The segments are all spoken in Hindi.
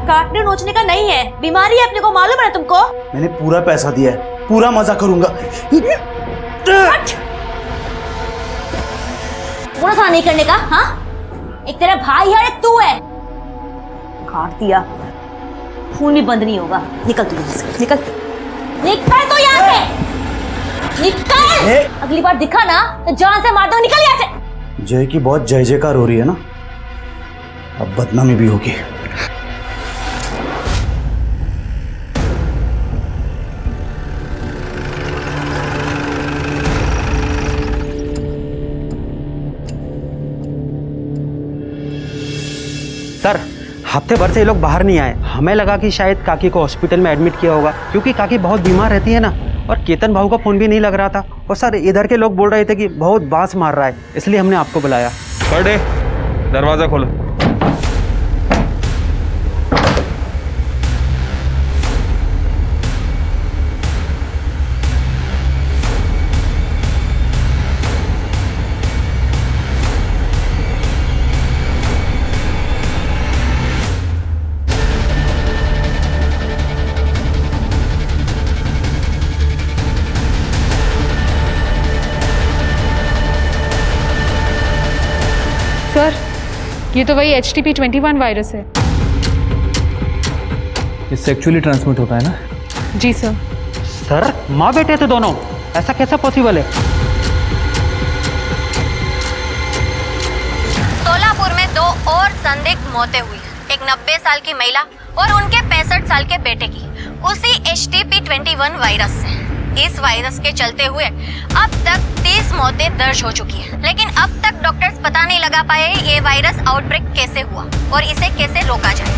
काटने नोचने का नहीं है, बीमारी है अपने को मालूम है ना तुमको। मैंने पूरा पैसा दिया है, पूरा मजा करूंगा। पूरा था नहीं करने का, हाँ? एक तेरा भाई है, एक तू है। काट दिया, खून भी बंद नहीं होगा। निकल तू यहाँ से, निकल, निकल तो यहाँ से, निकल। अगली बार दिखा ना तो जान से मार दो, निकल यहाँ से। जय की बहुत जय जयकार हो रही है ना, अब बदनामी भी होगी। सर, हफ्ते भर से ये लोग बाहर नहीं आए। हमें लगा कि शायद काकी को हॉस्पिटल में एडमिट किया होगा, क्योंकि काकी बहुत बीमार रहती है ना। और केतन भाऊ का फोन भी नहीं लग रहा था। और सर, इधर के लोग बोल रहे थे कि बहुत बांस मार रहा है, इसलिए हमने आपको बुलाया। बड़े दरवाजा खोलो। सर, ये तो वही HTP-21 वायरस है। ये सेक्सुअली ट्रांसमिट होता है ना? जी सर। सर, माँ बेटे थे दोनों, ऐसा कैसा पॉसिबल है? सोलापुर में 2 और संदिग्ध मौतें हुई। एक 90 साल की महिला और उनके 65 साल के बेटे की उसी HTP-21 वायरस से। इस वायरस के चलते हुए अब तक 30 मौतें दर्ज हो चुकी हैं, लेकिन अब तक डॉक्टर्स पता नहीं लगा पाए ये वायरस आउटब्रेक कैसे हुआ और इसे कैसे रोका जाए।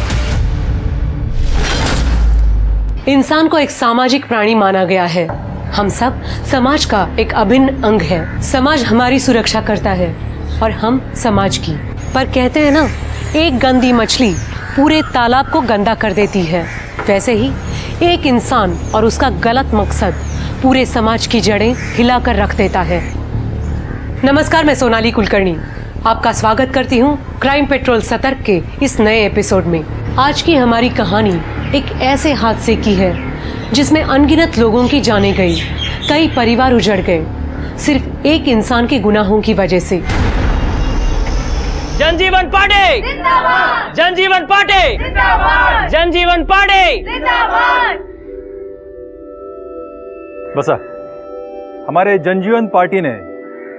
इंसान को एक सामाजिक प्राणी माना गया है। हम सब समाज का एक अभिन्न अंग है। समाज हमारी सुरक्षा करता है और हम समाज की। पर कहते हैं ना, एक गंदी मछली पूरे तालाब को गंदा कर देती है। वैसे ही एक इंसान और उसका गलत मकसद पूरे समाज की जड़ें हिलाकर रख देता है। नमस्कार, मैं सोनाली कुलकर्णी आपका स्वागत करती हूँ क्राइम पेट्रोल सतर्क के इस नए एपिसोड में। आज की हमारी कहानी एक ऐसे हादसे की है जिसमें अनगिनत लोगों की जानें गई, कई परिवार उजड़ गए, सिर्फ एक इंसान के गुनाहों की वजह से। जनजीवन पार्टी जिंदाबाद! जनजीवन पार्टी जिंदाबाद! जनजीवन पार्टी जिंदाबाद! बसा, हमारे जनजीवन पार्टी ने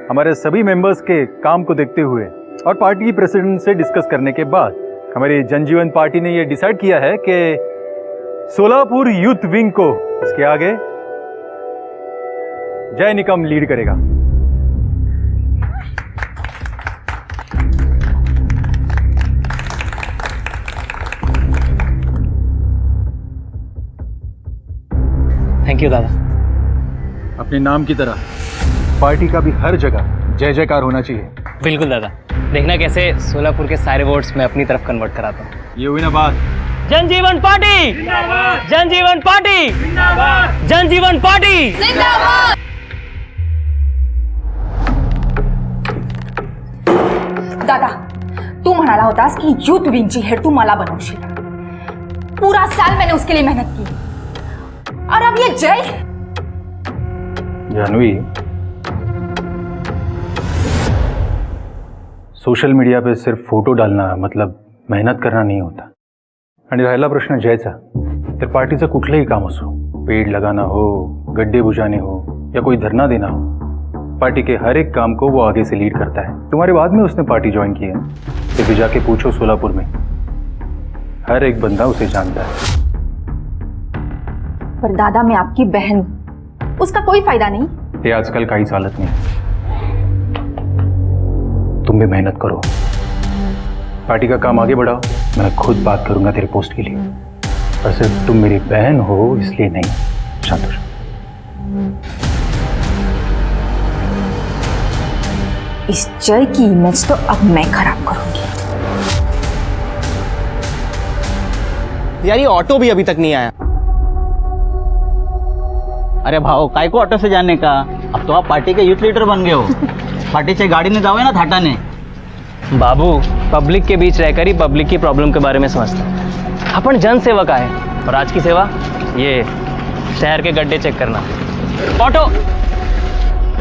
हमारे सभी मेंबर्स के काम को देखते हुए और पार्टी की प्रेसिडेंट से डिस्कस करने के बाद हमारी जनजीवन पार्टी ने यह डिसाइड किया है कि सोलापुर यूथ विंग को इसके आगे जय निकम लीड करेगा। थैंक यू दादा। अपने नाम की तरह पार्टी का भी हर जगह जय जयकार होना चाहिए। बिल्कुल दादा, देखना कैसे सोलापुर के सारे वोट्स मैं अपनी तरफ कन्वर्ट कराता हूँ। ये हुई ना बात। जनजीवन पार्टी जिंदाबाद! जनजीवन पार्टी जिंदाबाद! जनजीवन पार्टी जिंदाबाद! दादा, तू म्हणाला होतास की यूथ विंगची हेड तू मला बनवशील। पूरा साल मैंने उसके लिए मेहनत की और अब ये जय। जानवी, सोशल मीडिया पे सिर्फ फोटो डालना मतलब मेहनत करना नाही होता। आणि राहिला प्रश्न जयचा, तर पार्टीचं कुठलंही काम असो, पेड़ लगाना हो, गड्ढे बुझाने हो या कोई धरना देना हो, पार्टी के हर एक काम को वो आगे से लीड करता है। तुम्हारे बाद में उसने पार्टी ज्वाइन की है, फिर भी जाके पूछो सोलापुर में, हर एक बंदा उसे जानता है। पर दादा, मैं आपकी बहन हूं, उसका कोई फायदा नहीं। ये आजकल काही चालत नहीं। तुम भी मेहनत करो, पार्टी का काम आगे बढ़ाओ। मैं खुद बात करूंगा तेरे पोस्ट के लिए, पर सिर्फ तुम मेरी बहन हो इसलिए नहीं। शांत हो जाओ। इस जय की इमेज तो अब मैं खराब करूंगी। यार, ये ऑटो भी अभी तक नहीं आया। अरे भाऊ, काय को ऑटो से जाने का? अब तो आप पार्टी के यूथ लीडर बन गए हो। पार्टी से गाड़ी ने जाओगे ना थाटाने। बाबू, पब्लिक के बीच रहकर ही पब्लिक की प्रॉब्लम के बारे में समझता है। अपन जन सेवक आए और आज की सेवा ये शहर के गड्ढे चेक करना।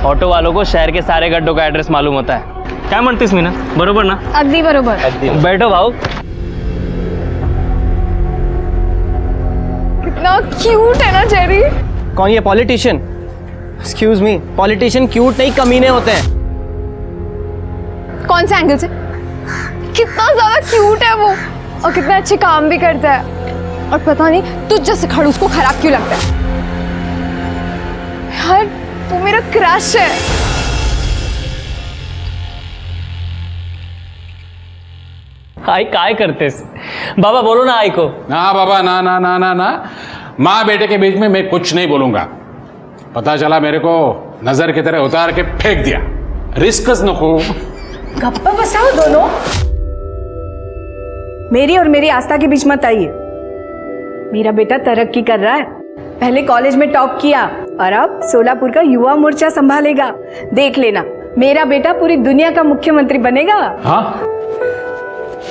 ऑटो वालों को शहर के सारे गड्ढों का एड्रेस मालूम होता है। क्या म्हणतेस मीना, बरोबर ना? अगदी बरोबर। बैठो भाऊ। कितना क्यूट है ना जेरी। कौन ये politician? Excuse me, politician cute नहीं कमीने होते हैं। कौन से एंगल से? कितना ज्यादा क्यूट है वो और कितने अच्छे काम भी करता है। और पता नहीं तुझ जैसे खड़ूस को खराब क्यों लगता है। यार तू मेरा क्रश है। आई काय करतेस? बाबा बोलो ना आई को। ना बाबा, ना ना ना ना ना, माँ बेटे के बीच में मैं कुछ नहीं बोलूंगा। पता चला मेरे को नजर की तरह उतार के फेंक दिया। रिस्कस नको। गप्पा बसाओ दोनों। मेरी और मेरी आस्था के बीच मत आइए। मेरा बेटा तरक्की कर रहा है, पहले कॉलेज में टॉप किया और अब सोलापुर का युवा मोर्चा संभालेगा। देख लेना, मेरा बेटा पूरी दुनिया का मुख्यमंत्री बनेगा। हाँ,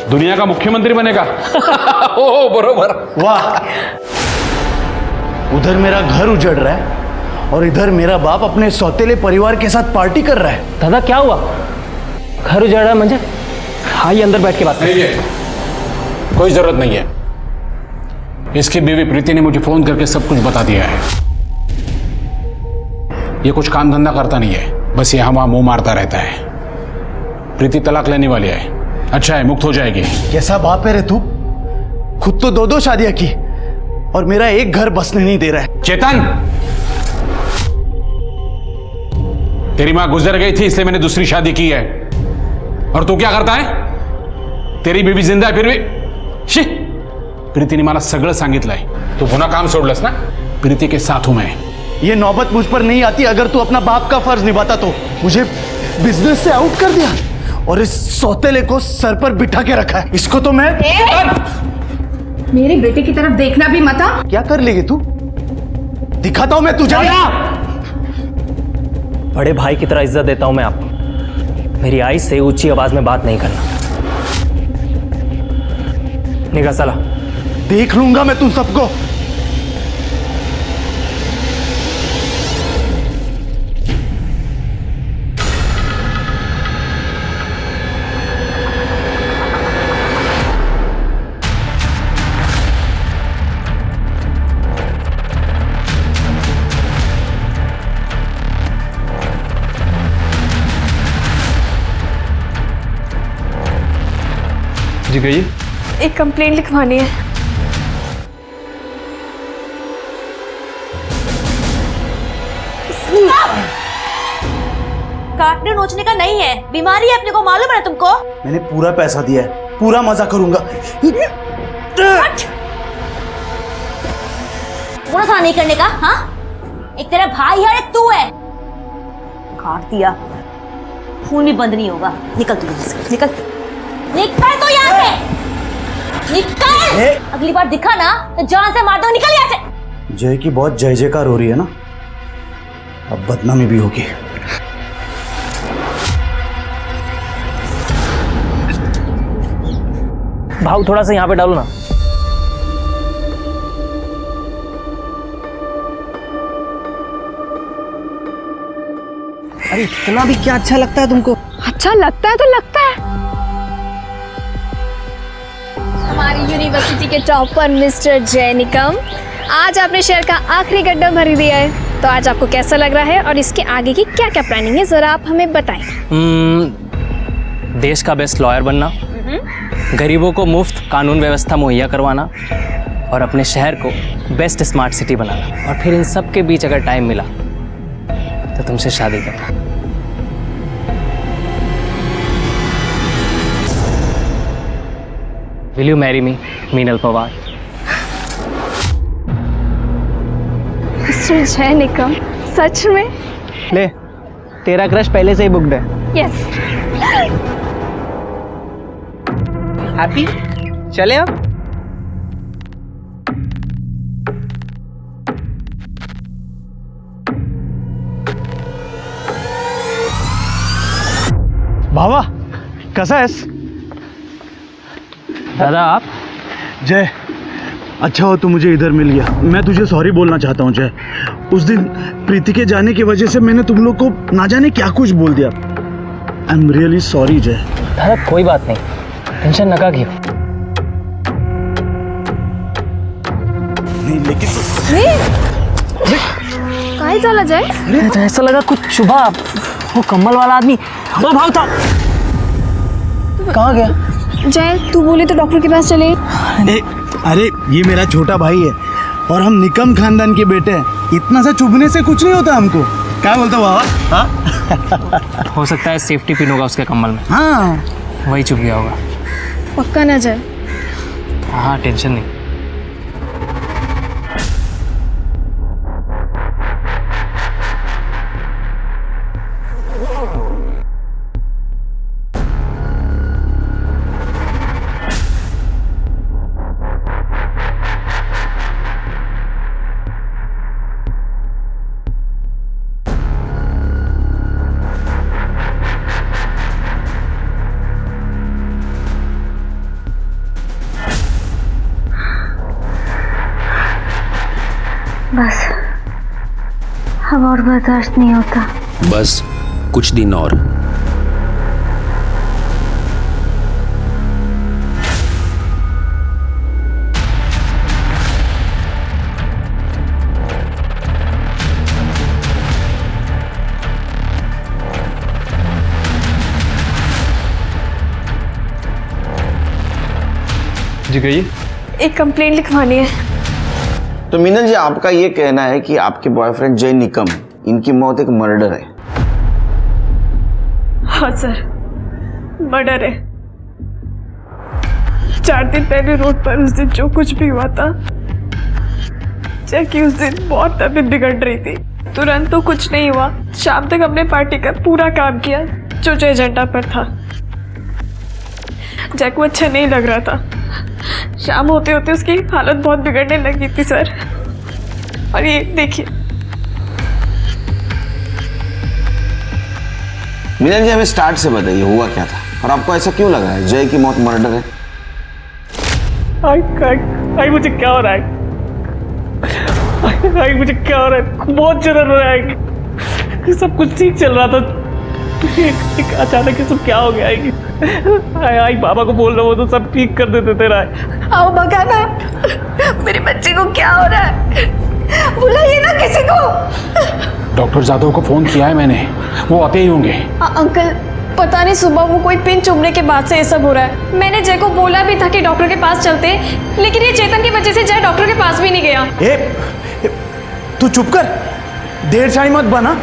दुनिया का मुख्यमंत्री बनेगा। ओ बरोबर। वाह, उधर मेरा घर उजड़ रहा है और इधर मेरा बाप अपने सौतेले परिवार के साथ पार्टी कर रहा है। दादा क्या हुआ? घर उजाड़ रहा है म्हणजे? आइए अंदर बैठ के बात नहीं है, कोई जरूरत नहीं है। इसकी बीवी प्रीति ने मुझे फोन करके सब कुछ बता दिया है। ये कुछ काम धंधा करता नहीं है, बस यहाँ वहां मुंह मारता रहता है। प्रीति तलाक लेने वाली है। अच्छा है, मुक्त हो जाएगी। कैसा बाप है रे तू? खुद तो 2-2 शादियां की और मेरा एक घर बसने नहीं दे रहा है। चेतन, तेरी मां गुजर गई थी इसलिए मैंने दूसरी शादी की है, और तू क्या करता है? तेरी बीवी जिंदा है फिर भी। शी, प्रीतीने मला सगळं सांगितलंय। तू पुन्हा काम सोडलंस ना? प्रीति के साथ हूं मैं। ये नौबत मुझ पर नहीं आती अगर तू अपना बाप का फर्ज निभाता तो। मुझे बिजनेस से आउट कर दिया और इस सौतेले को सर पर बिठा के रखा है। इसको तो मैं मेरे बेटे की तरफ देखना भी मत। क्या कर लेगी तू? दिखाता हूं मैं तुझे। बड़े भाई की तरह इज्जत देता हूं मैं आपको। मेरी आई से ऊंची आवाज में बात नहीं करना। निगाह साला। देख लूंगा मैं तुम सबको। जी कहिए। एक कंप्लेंट लिखवानी है। काटने नोचने का नहीं है, बीमारी है, अपने को मालूम है ना तुमको। मैंने पूरा पैसा दिया है, पूरा मजा करूंगा। पूरा था नहीं करने का। हाँ, एक तेरा भाई है, एक तू है। काट दिया, खून भी बंद नहीं होगा। निकल तू यहाँ से, निकल निकल तो यहाँ से, निकल। अगली बार दिखा ना तो जान से मार दो। निकल यहाँ से। जय की बहुत जय जयकार हो रही है ना, अब बदनामी भी होगी। भाव थोड़ा सा यहाँ पे डालो ना। अरे इतना भी क्या अच्छा लगता है तुमको? अच्छा लगता है तो लगता है। हमारी यूनिवर्सिटी के टॉपर मिस्टर जय निकम, आज आपने शहर का आखिरी गड्ढा भर दिया है। तो आज आपको कैसा लग रहा है और इसके आगे की क्या क्या प्लानिंग है, जरा आप हमें बताएं। देश का बेस्ट लॉयर बनना, गरीबों को मुफ्त कानून व्यवस्था मुहैया करवाना और अपने शहर को बेस्ट स्मार्ट सिटी बनाना। और फिर इन सब के बीच अगर टाइम मिला तो तुमसे शादी करना। Will you marry me, Meenal Pawar? Mister जय निकम, सच में? ले, तेरा क्रश पहले से ही बुक्ड है। यस। हैप्पी? चले अब। भावा, कसा आहेस? दादा आप? जय, अच्छा हो तो मुझे इधर मिल गया। मैं तुझे सॉरी बोलना चाहता हूँ जय। उस दिन प्रीति के जाने की वजह से मैंने तुम लोग को ना जाने क्या कुछ बोल दिया। आई एम रियली सॉरी जय। दादा कोई बात नहीं, टेंशन नका की। नहीं लेकिन काय झालं जय? तो ऐसा लगा कुछ चुभा। वो कम्बल वाला आदमी वो भाग था। कहाँ गया? जय तू बोले तो डॉक्टर के पास चले। अरे ये मेरा छोटा भाई है और हम निकम खानदान के बेटे हैं। इतना सा चुभने से कुछ नहीं होता हमको। क्या बोलता बाबा? हाँ हो सकता है सेफ्टी पिन होगा उसके कम्बल में। हाँ वही चुभ गया होगा। पक्का ना जय? हाँ टेंशन नहीं। बस अब और बर्दाश्त नहीं होता। बस कुछ दिन और। जी कहिए। एक कंप्लेंट लिखवानी है। तो मीनल जी, आपका ये कहना है कि आपके बॉयफ्रेंड जय निकम, इनकी मौत एक मर्डर है? हाँ सर, मर्डर है। 4 दिन पहले रोड पर उस दिन जो कुछ भी हुआ था, जैकी उस दिन बहुत तबीयत बिगड़ रही थी। तुरंत तो कुछ नहीं हुआ। शाम तक हमने पार्टी का पूरा काम किया जो जो एजेंडा पर था। जैक को अच्छा नहीं लग रहा था। शाम होते होते उसकी हालत बहुत बिगड़ने लगी थी सर। और ये देखिए। मीनल जी, हमें स्टार्ट से बताइए हुआ क्या था और आपको ऐसा क्यों लगा है जय की मौत मर्डर है? आई मुझे क्या हो रहा है? आई मुझे क्या हो रहा है? बहुत जलन हो रहा है। सब कुछ ठीक चल रहा था, अचानक सब क्या हो गया? आई बाबा को बोल रहा हूँ तो सब ठीक कर देते तेरा। आओ भगाना, मेरे बच्चे को क्या हो रहा है? बुलाइए ना किसी को। डॉक्टर जादव को फोन किया है मैंने, वो आते ही होंगे। अंकल पता नहीं सुबह वो कोई पिन चुभने के बाद से ये सब हो रहा है। मैंने जय को बोला भी था कि डॉक्टर के पास चलते, लेकिन ये चेतन की वजह से जय डॉक्टर के पास भी नहीं गया। तू चुप कर, देर शाही मत बना।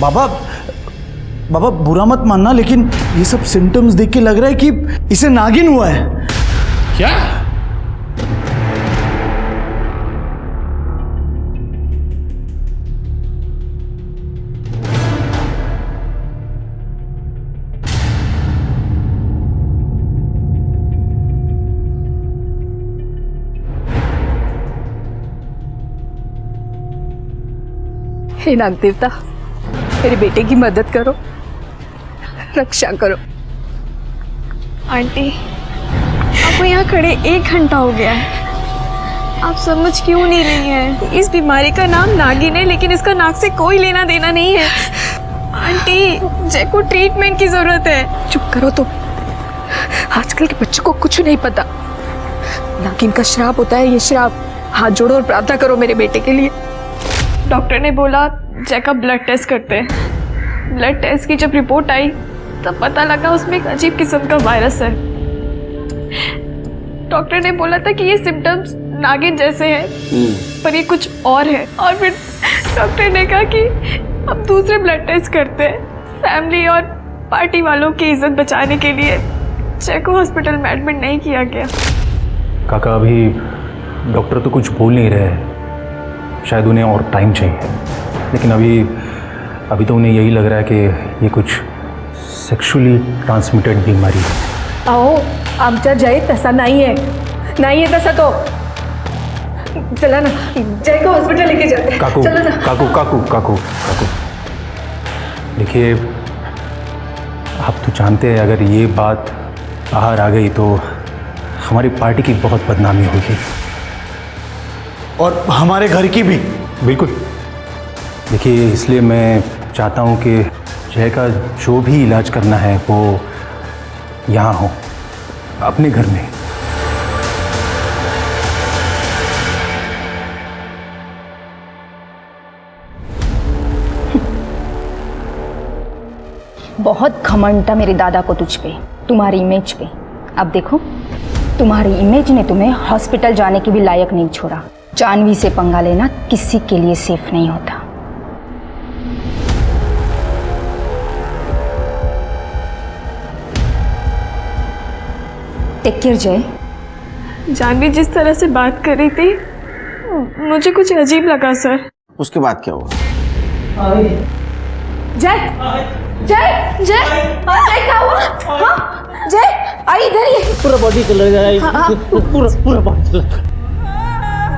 बाबा बुरा मत मानना, लेकिन ये सब सिम्टम्स देख के लग रहा है कि इसे नागिन हुआ है। क्या? हे नाग देवता, मेरे बेटे की मदद करो, रक्षा करो। आंटी आपको यहाँ खड़े 1 घंटा हो गया है, आप समझ क्यों नहीं रही हैं? इस बीमारी का नाम नागिन है, लेकिन इसका नाक से कोई लेना देना नहीं है। आंटी जय को ट्रीटमेंट की जरूरत है। चुप करो तो, आजकल के बच्चों को कुछ नहीं पता। नागिन का श्राप होता है ये श्राप। हाथ जोड़ो और प्रार्थना करो मेरे बेटे के लिए। डॉक्टर ने बोला जय का ब्लड टेस्ट करते हैं। ब्लड टेस्ट की जब रिपोर्ट आई तब पता लगा उसमें एक अजीब किस्म का वायरस है। डॉक्टर ने बोला था कि ये सिम्टम्स नागिन जैसे हैं, पर ये कुछ और है। और फिर डॉक्टर ने कहा कि अब दूसरे ब्लड टेस्ट करते हैं। फैमिली और पार्टी वालों की इज्जत बचाने के लिए जय को हॉस्पिटल में एडमिट नहीं किया गया। काका अभी डॉक्टर तो कुछ बोल नहीं रहे हैं, शायद उन्हें और टाइम चाहिए, लेकिन अभी तो उन्हें यही लग रहा है कि ये कुछ सेक्शुअली ट्रांसमिटेड बीमारी है। अहो आमचा जय तसा नाही आहे तसा तो। चला ना, जय को हॉस्पिटल लेके जाते। काकू चलो ना। काकू देखिए, आप तो जानते हैं अगर ये बात बाहर आ गई तो तुम्हारी पार्टी की बहुत बदनामी होगी। और हमारे घर की भी। बिल्कुल। देखिए, इसलिए मैं चाहता हूँ कि जय का जो भी इलाज करना है वो यहाँ हो, अपने घर में। बहुत घमंड था मेरे दादा को तुझ पे, तुम्हारी इमेज पे। अब देखो, तुम्हारी इमेज ने तुम्हें हॉस्पिटल जाने के भी लायक नहीं छोड़ा। जानवी से पंगा लेना किसी के लिए सेफ नहीं होता। टेक केयर जय। जानवी जिस तरह से बात कर रही थी मुझे कुछ अजीब लगा सर। उसके बाद क्या हुआ? जय जय जय जय क्या हुआ? हाँ जय आई इधर ही। पूरा बॉडी चला जाएगा। पूरा बॉडी चला।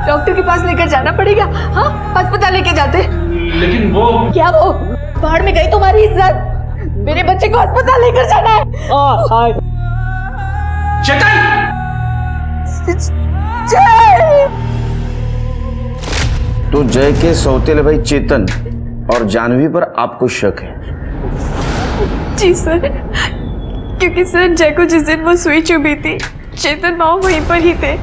डॉक्टर के पास लेकर जाना पड़ेगा। हाँ अस्पताल लेके जाते। लेकिन वो क्या वो बाहर में गई तुम्हारी इज्जत। मेरे बच्चे को अस्पताल लेकर जाना है। चेतन! जय। तो जय के सौतेले भाई चेतन और जानवी पर आपको शक है? जी सर, क्योंकि सर जय को जिस दिन वो सुई चुभी थी चेतन बाबू वहीं पर ही थे।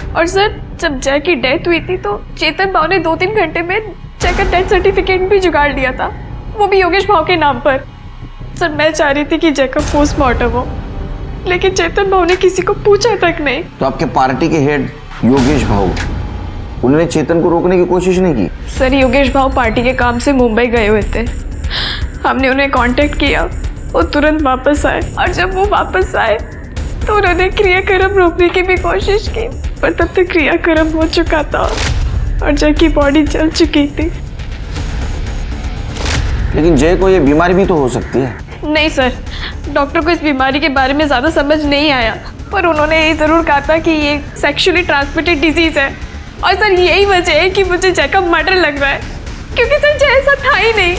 और सर जब जय की डेथ हुई थी तो चेतन बाबू ने 2-3 घंटे में जय का डेथ सर्टिफिकेट भी जुगाड़ लिया था, वो भी योगेश भाव के नाम पर। सर मैं चाह रही थी कि जय का पोस्टमार्टम हो, लेकिन चेतन बाबू ने किसी को पूछा तक नहीं। तो आपके पार्टी के हेड योगेश भाऊ, उन्होंने चेतन को रोकने की कोशिश नहीं की? सर योगेश भाव पार्टी के काम से मुंबई गए हुए थे, हमने उन्हें कांटेक्ट किया, वो तुरंत वापस आए। और जब वो वापस आए तो उन्होंने क्रियाक्रम रोकने की भी कोशिश की, पर तब तक क्रियाक्रम हो चुका था और जय की बॉडी जल चुकी थी। लेकिन जय को ये बीमारी भी तो हो सकती है। नहीं सर, डॉक्टर को इस बीमारी के बारे में ज़्यादा समझ नहीं आया, पर उन्होंने ये ज़रूर कहा था कि ये सेक्सुअली ट्रांसमिटेड डिजीज़ है। और सर यही वजह है कि मुझे जय का मर्डर लग रहा है, क्योंकि सर जय ऐसा था ही नहीं।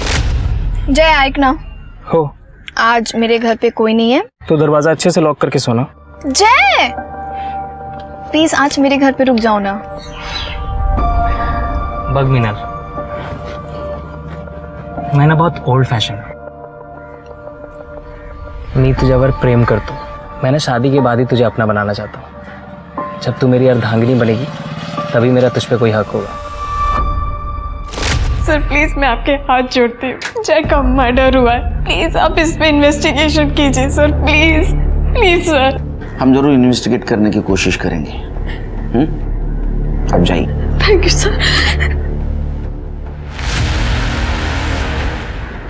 जय आइक ना, हो आज मेरे घर पे कोई नहीं है तो दरवाजा अच्छे से लॉक करके सोना। जय प्लीज आज मेरे घर पे रुक जाओ ना। बघ मीनल, मैं ना बहुत ओल्ड फैशन मी तुझ्यावर प्रेम करतो। मैं ना शादी के बाद ही तुझे अपना बनाना चाहता हूँ। जब तू मेरी अर्धांगिनी बनेगी तभी मेरा तुझ पे कोई हक होगा। सर प्लीज मैं आपके हाथ जोड़ती हूँ, जय का मर्डर हुआ है, प्लीज आप इस पे इन्वेस्टिगेशन कीजिए सर, प्लीज प्लीज सर। हम जरूर इन्वेस्टिगेट करने की कोशिश करेंगे। अब जाइए। Thank you sir.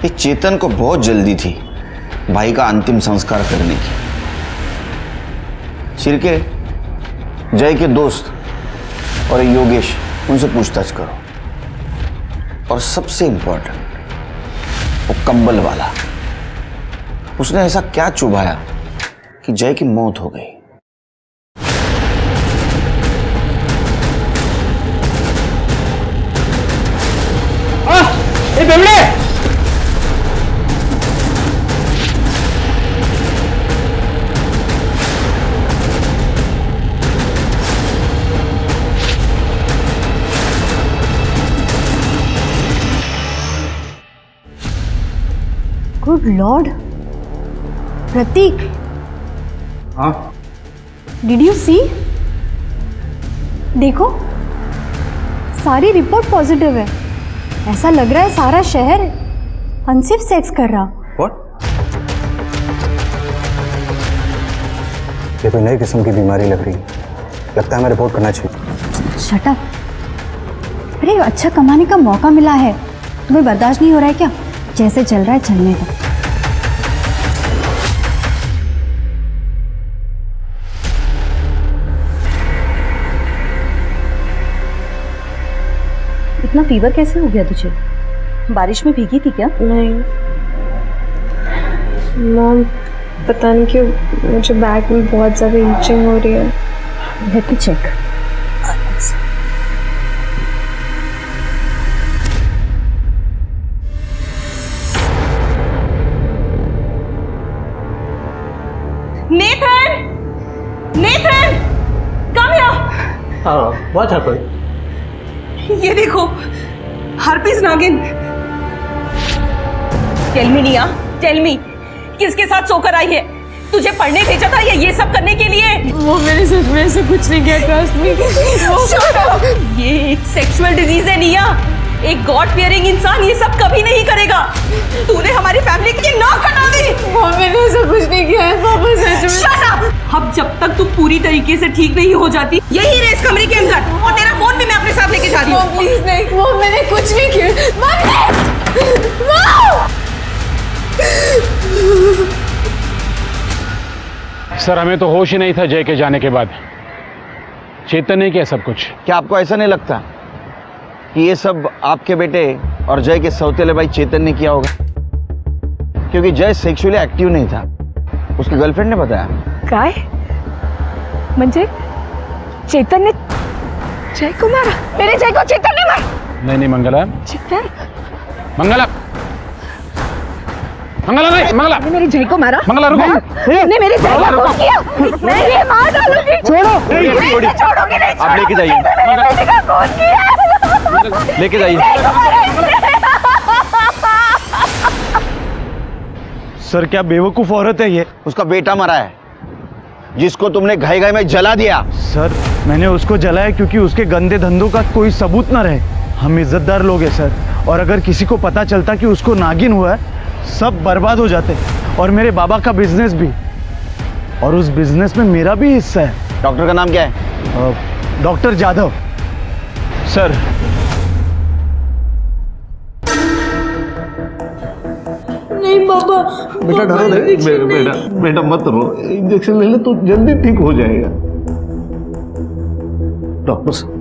ये चेतन को बहुत जल्दी थी भाई का अंतिम संस्कार करने की। शिरके, जय के दोस्त और योगेश, उनसे पूछताछ करो। और सबसे इंपॉर्टेंट वो कंबल वाला, उसने ऐसा क्या चुभाया कि जय की मौत हो गई? गुड लॉर्ड, प्रतीक, हाँ डिड यू सी? देखो सारी रिपोर्ट पॉजिटिव है। ऐसा लग रहा है सारा शहर अनसेफ सेक्स कर रहा। व्हाट? ये कोई नई किस्म की बीमारी लग रही है, लगता है हमें रिपोर्ट करना चाहिए। Shut up. अरे अच्छा कमाने का मौका मिला है, तुम्हें बर्दाश्त नहीं हो रहा है क्या? जैसे चल रहा है चलने दो। इतना फीवर कैसे हो गया तुझे? बारिश में भीगी थी क्या? नहीं मॉम, पता नहीं क्यों मुझे बैक में बहुत ज़्यादा ईचिंग हो रही है। Let me check. Nathan! Nathan! What happened? ये देखो, हार्पिस नागिन। टेल मी निया, टेल मी, किसके साथ सोकर आई है? तुझे पढ़ने भेजा था या ये सब करने के लिए? वो मैंने सच में ऐसा कुछ नहीं किया, ट्रस्ट मी। ये एक सेक्सुअल डिजीज है निया। एक गॉड फियरिंग इंसान ये सब कभी नहीं करेगा। तूने हमारी फैमिली की नाक कटा दी। मैंने ऐसा कुछ नहीं किया है पापा, सच में। Shut up! अब जब तक तू पूरी तरीके से ठीक नहीं हो जाती, यही रहे इस कमरे के अंदर, और तेरा फोन भी मैं अपने साथ लेके जा रही हूँ। प्लीज नहीं, वो मैंने कुछ नहीं किया। सर हमें तो होश ही नहीं था जय के जाने के बाद। चेतन ने किया सब कुछ। क्या आपको ऐसा नहीं लगता कि ये सब आपके बेटे और जय के सौतेले भाई चेतन ने किया होगा? क्योंकि जय सेक्सुअली एक्टिव नहीं था, उसकी गर्लफ्रेंड ने बताया। काय? म्हणजे चेतन ने जय को मारा? मेरे जय को चेतन ने मारा? नहीं मंगला, चेतन? मंगला, मंगला नहीं, मंगला। मेरे जय को मारा? मंगला रुको। ने मेरे जय को खून किया। मैं ये मार डालूंगी। छोड़ो। छोड़ोगी नहीं। आप लेके जाइए, मेरे बेटे का खून किया। लेके जाइए। सर क्या बेवकूफ औरत है ये? उसका बेटा मरा है, जिसको तुमने घाई घाई में जला दिया। सर मैंने उसको जलाया क्योंकि उसके गंदे धंधों का कोई सबूत ना रहे। हम इज्जतदार लोग हैं सर, और अगर किसी को पता चलता कि उसको नागिन हुआ है, सब बर्बाद हो जाते, और मेरे बाबा का बिजनेस भी, और उस बिजनेस में मेरा भी हिस्सा है। डॉक्टर का नाम क्या है? डॉक्टर जाधव। सर नहीं पापा, बेटा डरो नहीं, बेटा मत रो, इंजेक्शन ले ले तो जल्दी ठीक हो जाएगा। डॉक्टर साहब,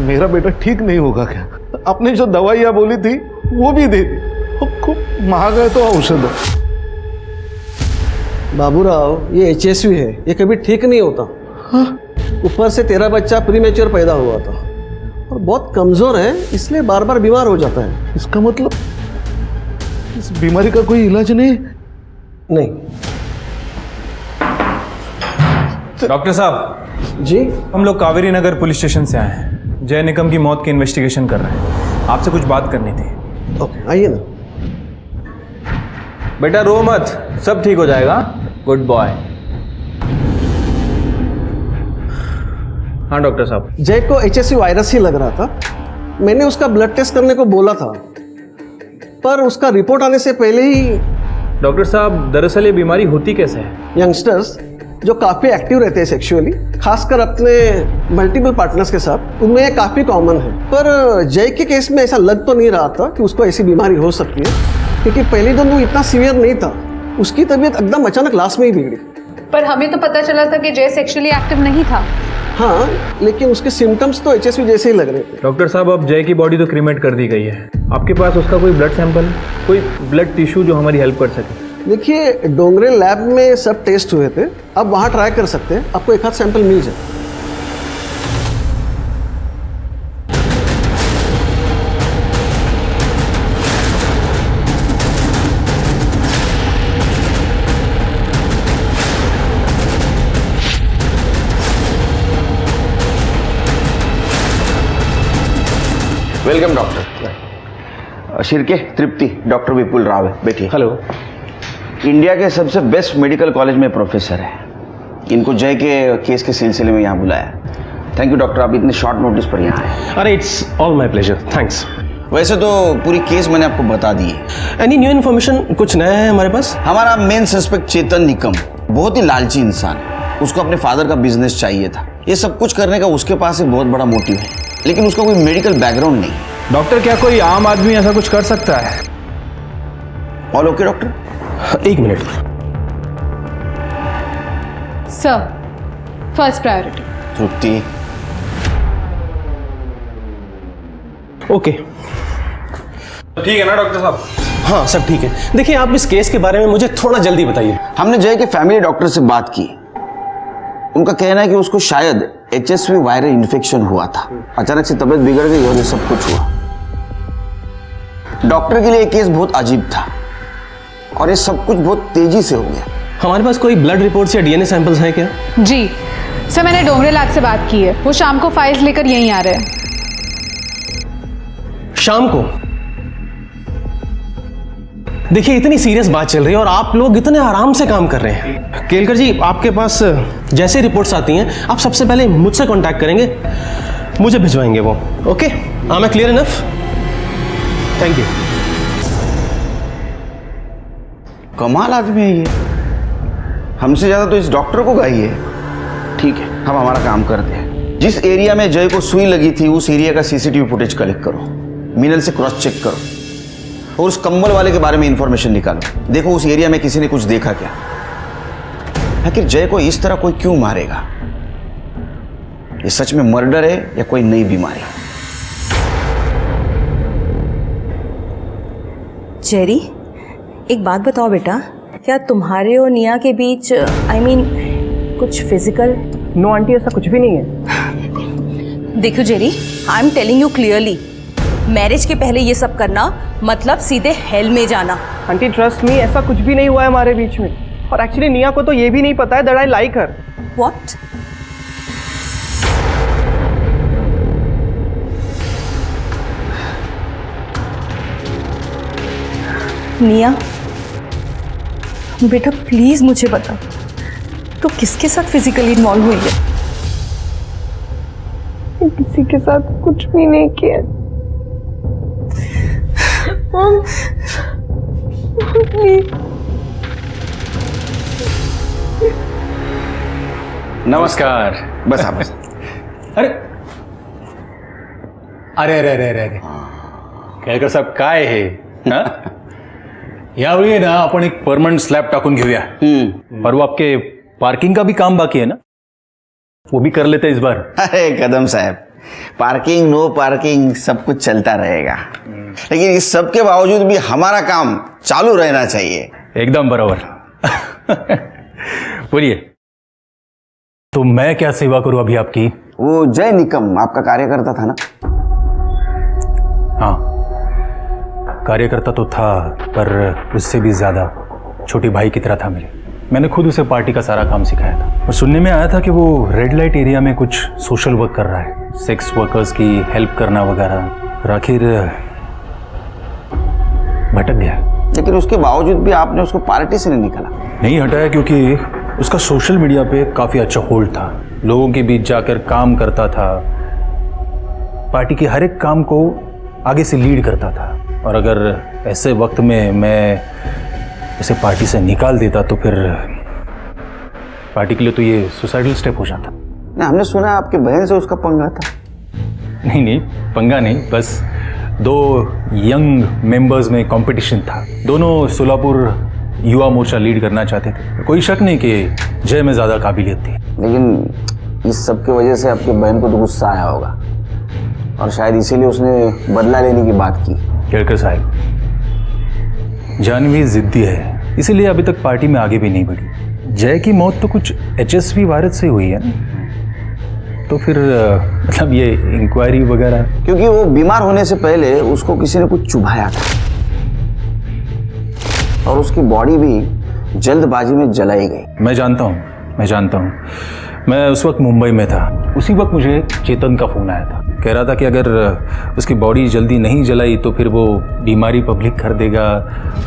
मेरा बेटा ठीक नहीं होगा क्या? आपने जो दवाइयाँ बोली थी वो भी दे दी, खूब महंगा है तो औषध है। बाबूराव, ये HSV है, ये कभी ठीक नहीं होता। ऊपर से तेरा बच्चा प्रीमेच्योर पैदा हुआ था और बहुत कमजोर है, इसलिए बार बार बीमार हो जाता है। इसका मतलब इस बीमारी का कोई इलाज नहीं? नहीं। डॉक्टर साहब जी, हम लोग कावेरी नगर पुलिस स्टेशन से आए हैं। जय निकम की मौत की इन्वेस्टिगेशन कर रहे हैं। आपसे कुछ बात करनी थी। ओके, आइए ना। बेटा रो मत, सब ठीक हो जाएगा। Good boy. हाँ डॉक्टर साहब। जय को HSV वायरस ही लग रहा था। मैंने उसका ब्लड टेस्ट करने को बोला था, पर उसका रिपोर्ट आने से पहले ही। डॉक्टर साहब, दरअसल ये बीमारी होती कैसे है? यंगस्टर्स जो काफ़ी एक्टिव रहते हैं सेक्सुअली, खासकर अपने मल्टीपल पार्टनर्स के साथ, उनमें ये काफ़ी कॉमन है। पर जय के केस में ऐसा लग तो नहीं रहा था कि उसको ऐसी बीमारी हो सकती है, क्योंकि पहले दिन वो इतना सीवियर नहीं था। उसकी तबीयत एकदम अचानक लास्ट में ही बिगड़ी। पर हमें तो पता चला था कि जय सेक्सुअली एक्टिव नहीं था। हाँ, लेकिन उसके सिम्टम्स तो HSV जैसे ही लग रहे थे। डॉक्टर साहब, अब जय की बॉडी तो क्रीमेट कर दी गई है। आपके पास उसका कोई ब्लड सैंपल, कोई ब्लड टिश्यू जो हमारी हेल्प कर सके? देखिए, डोंगरे लैब में सब टेस्ट हुए थे, अब वहाँ ट्राई कर सकते हैं, आपको एक आध सैंपल मिल जाए। Welcome doctor. Shirke, Trupti, doctor Vipul Rao है, बैठिए। हेलो। इंडिया के सबसे बेस्ट मेडिकल कॉलेज में प्रोफेसर है। इनको जय के केस के सिलसिले में यहाँ बुलाया। थैंक यू डॉक्टर, आप इतने शॉर्ट नोटिस पर यहाँ आए। अरे it's all my pleasure, thanks. वैसे तो पूरी केस मैंने आपको बता दी है। Any new information? कुछ नया है हमारे पास? हमारा मेन सस्पेक्ट चेतन निकम बहुत ही लालची इंसान है। उसको अपने फादर का बिजनेस चाहिए था। ये सब कुछ करने का उसके पास एक बहुत बड़ा मोटिव है, लेकिन उसका कोई मेडिकल बैकग्राउंड नहीं। डॉक्टर, क्या कोई आम आदमी ऐसा कुछ कर सकता है? All okay doctor? एक मिनट सर, फर्स्ट प्रायोरिटी। तृप्ति, ओके। ठीक है ना डॉक्टर साहब? हाँ सब ठीक है। देखिए, आप इस केस के बारे में मुझे थोड़ा जल्दी बताइए। हमने जय के फैमिली डॉक्टर से बात की। उनका कहना है कि उसको शायद HSV वायरल इन्फेक्शन हुआ था। अचानक से तबीयत बिगड़ गई और ये सब कुछ हुआ। डॉक्टर के लिए केस बहुत अजीब था और ये सब कुछ बहुत तेजी से हो गया। हमारे पास कोई ब्लड रिपोर्ट्स या DNA सैंपल्स हैं क्या? जी, सर मैंने डोंगरे लाल से बात की है, वो शाम को फाइल्स लेकर यहीं आ रहे हैं। शाम को? देखिए इतनी सीरियस बात चल रही है और आप लोग इतने आराम से काम कर रहे हैं। केलकर जी, आपके पास जैसे रिपोर्ट्स आती हैं आप सबसे पहले मुझसे कांटेक्ट करेंगे, मुझे भिजवाएंगे वो। Okay, I M clear enough? Thank you. कमाल आदमी है ये, हमसे ज्यादा तो इस डॉक्टर को गाई है। ठीक है, हम हमारा काम करते हैं। जिस एरिया में जय को सुई लगी थी उस एरिया का सीसीटीवी फुटेज कलेक्ट करो, मिनल से क्रॉस चेक करो और उस कंबल वाले के बारे में इंफॉर्मेशन निकालो। देखो उस एरिया में किसी ने कुछ देखा क्या, आखिर जय को इस तरह कोई क्यों मारेगा? ये सच में मर्डर है या कोई नई बीमारी? जेरी, एक बात बताओ बेटा, क्या तुम्हारे और निया के बीच कुछ फिजिकल? नो आंटी, ऐसा कुछ भी नहीं है। देखो Jerry, I am telling you clearly, marriage के पहले ये सब करना मतलब सीधे हेल में जाना। आंटी ट्रस्ट मी, ऐसा कुछ भी नहीं हुआ है हमारे बीच में। और एक्चुअली निया को तो ये भी नहीं पता है that I like her. What? निया बेटा प्लीज मुझे बता, तो किसके साथ फिजिकली इन्वॉल्व हुई है? किसी के साथ कुछ भी नहीं किया। नमस्कार। बस आप बस। अरे अरे अरे अरे अरे केळकर साहेब काय हे? यावेळी ना आपण एक परमनंट स्लॅब टाकून घेऊया। और वो आपके पार्किंग का भी काम बाकी है ना, वो भी कर लेते हैं इस बार। अरे कदम साहब, पार्किंग नो पार्किंग सब कुछ चलता रहेगा, लेकिन इस सब के बावजूद भी हमारा काम चालू रहना चाहिए। एकदम बराबर। बोलिए, तो मैं क्या सेवा करूं अभी आपकी? वो जय निकम आपका कार्यकर्ता था ना? हाँ, कार्यकर्ता तो था, पर उससे भी ज्यादा छोटी भाई की तरह था मेरे। मैंने खुद उसे पार्टी का सारा काम सिखाया था। और सुनने में आया था कि वो रेड लाइट एरिया में कुछ सोशल वर्क कर रहा है, सेक्स वर्कर्स की हेल्प करना वगैरह। और आखिर भटक गया। लेकिन उसके बावजूद भी आपने उसको पार्टी से नहीं निकाला? नहीं हटाया, क्योंकि उसका सोशल मीडिया पे काफी अच्छा होल्ड था, लोगों के बीच जाकर काम करता था, पार्टी के हर एक काम को आगे से लीड करता था। और अगर ऐसे वक्त में मैं उसे पार्टी से निकाल देता तो फिर पार्टी के लिए तो ये सुसाइडल स्टेप हो जाता। ना, हमने सुना आपके बहन से उसका पंगा था। नहीं नहीं, पंगा नहीं, बस दो यंग मेंबर्स में कंपटीशन था। दोनों सोलापुर युवा मोर्चा लीड करना चाहते थे। कोई शक नहीं कि जय में ज्यादा काबिलियत थी। लेकिन इस सब की वजह से आपके बहन को तो गुस्सा आया होगा और शायद इसीलिए उसने बदला लेने की बात की। केळकर साहब, जानवी जिद्दी है, इसीलिए अभी तक पार्टी में आगे भी नहीं बढ़ी। जय की मौत तो कुछ HSV वायरस से हुई है ना, तो फिर मतलब ये इंक्वायरी वगैरह? क्योंकि वो बीमार होने से पहले उसको किसी ने कुछ चुभाया था और उसकी बॉडी भी जल्दबाजी में जलाई गई। मैं जानता हूँ, मैं जानता हूँ। मैं उस वक्त मुंबई में था। उसी वक्त मुझे चेतन का फोन आया था, कह रहा था कि अगर उसकी बॉडी जल्दी नहीं जलाई तो फिर वो बीमारी पब्लिक कर देगा,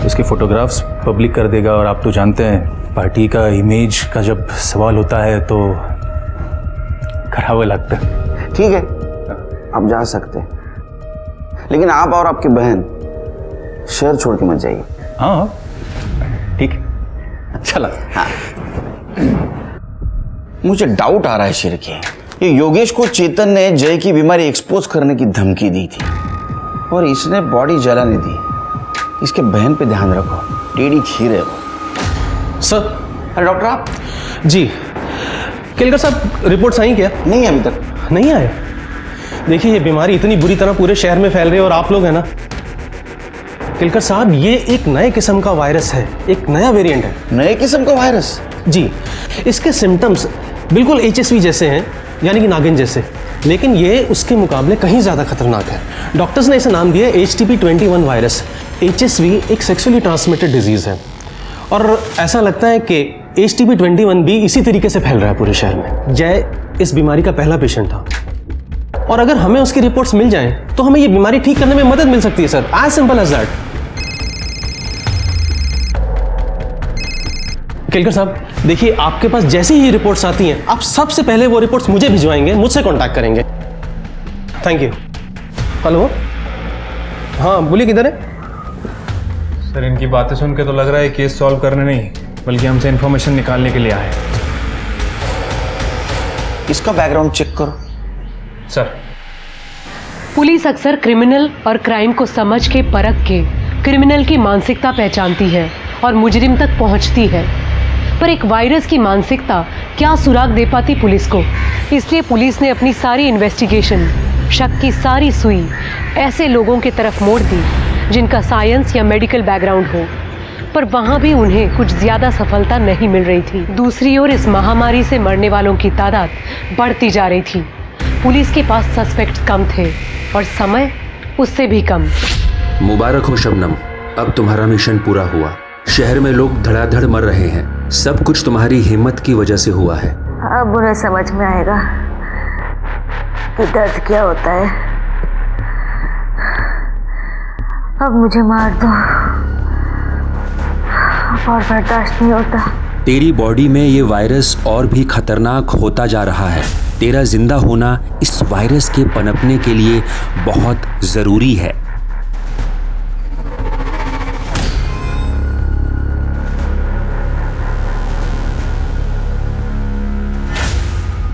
उसके फोटोग्राफ्स पब्लिक कर देगा। और आप तो जानते हैं पार्टी का इमेज का जब सवाल होता है तो खराब लगता है। ठीक है, आप जा सकते हैं, लेकिन आप और आपकी बहन शहर छोड़ के मत जाइए। हाँ ठीक है, चला। हाँ, मुझे डाउट आ रहा है शिरके, ये योगेश को चेतन ने जय की बीमारी एक्सपोज करने की धमकी दी थी और इसने बॉडी जलाने दी। इसके बहन पे ध्यान रखो, टेढ़ी खीर है वो। सर। अरे डॉक्टर आप? जी केलकर साहब, रिपोर्ट्स आई क्या? नहीं अभी तक नहीं आए। देखिए ये बीमारी इतनी बुरी तरह पूरे शहर में फैल रही है और आप लोग हैं ना केलकर साहब, ये एक नए किस्म का वायरस है, एक नया वेरिएंट है। नए किस्म का वायरस? जी, इसके सिम्टम्स बिल्कुल HSV जैसे हैं, यानी कि नागिन जैसे, लेकिन ये उसके मुकाबले कहीं ज़्यादा खतरनाक है। डॉक्टर्स ने इसे नाम दिया HTP-21 वायरस। HSV एक सेक्सुअली ट्रांसमिटेड डिजीज़ है और ऐसा लगता है कि HTP-21 भी इसी तरीके से फैल रहा है पूरे शहर में। जय इस बीमारी का पहला पेशेंट था और अगर हमें उसकी रिपोर्ट्स मिल जाएं तो हमें ये बीमारी ठीक करने में मदद मिल सकती है sir, as simple as that. Kelkar साहब देखिए, आपके पास जैसी ही रिपोर्ट्स आती हैं आप सबसे पहले वो रिपोर्ट्स मुझे भिजवाएंगे, मुझसे कांटेक्ट करेंगे। Thank you. हेलो, हाँ बोलिए, किधर है? सर इनकी बातें सुन के तो लग रहा है केस सॉल्व करने नहीं बल्कि हमसे इन्फॉर्मेशन निकालने के लिए आए। इसका बैकग्राउंड चेक करो। सर पुलिस अक्सर क्रिमिनल और क्राइम को समझ के परख के क्रिमिनल की मानसिकता पहचानती है और मुजरिम तक पहुंचती है, पर एक वायरस की मानसिकता क्या सुराग दे पाती पुलिस को। इसलिए पुलिस ने अपनी सारी इन्वेस्टिगेशन, शक की सारी सुई ऐसे लोगों की तरफ मोड़ दी जिनका साइंस या मेडिकल बैकग्राउंड हो, पर वहाँ भी उन्हें कुछ ज़्यादा सफलता नहीं मिल रही थी। दूसरी ओर इस महामारी से मरने वालों की तादाद बढ़ती जा रही थी। पुलिस के पास सस्पेक्ट्स कम थे और समय उससे भी कम। मुबारक हो शबनम, अब तुम्हारा मिशन पूरा हुआ। शहर में लोग धड़ाधड़ मर रहे हैं, सब कुछ तुम्हारी हिम्मत की वजह से हुआ है। अब उन्हें समझ में आएगा कि दर्द क्या होता है। अब मुझे मार दो, और बर्दाश्त नहीं होता। तेरी बॉडी में ये वायरस और भी खतरनाक होता जा रहा है। तेरा जिंदा होना इस वायरस के पनपने के लिए बहुत जरूरी है।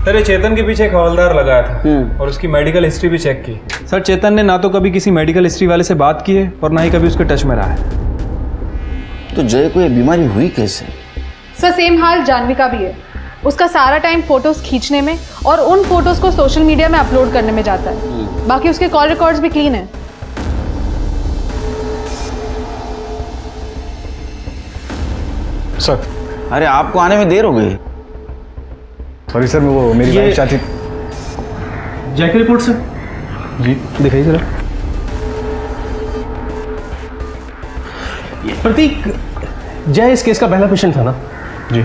सर चेतन के पीछे एक हवलदार लगाया था और उसकी मेडिकल हिस्ट्री भी चेक की। सर चेतन ने ना तो कभी किसी मेडिकल हिस्ट्री वाले से बात की है और ना ही कभी उसके टच में रहा है। तो जय को ये बीमारी हुई कैसे? सर सेम हाल जानवी का भी है। उसका सारा टाइम फोटोज खींचने में और उन फोटोज को सोशल मीडिया में अपलोड करने में जाता है। बाकी उसके कॉल रिकॉर्ड्स भी क्लीन है। सर, अरे आपको आने में देर हो गई। सॉरी सर, वो मेरी वाइफ चाहती। जय की रिपोर्ट सर जी दिखाइए जरा। प्रतीक, जय इस केस का पहला पेशेंट था ना? जी,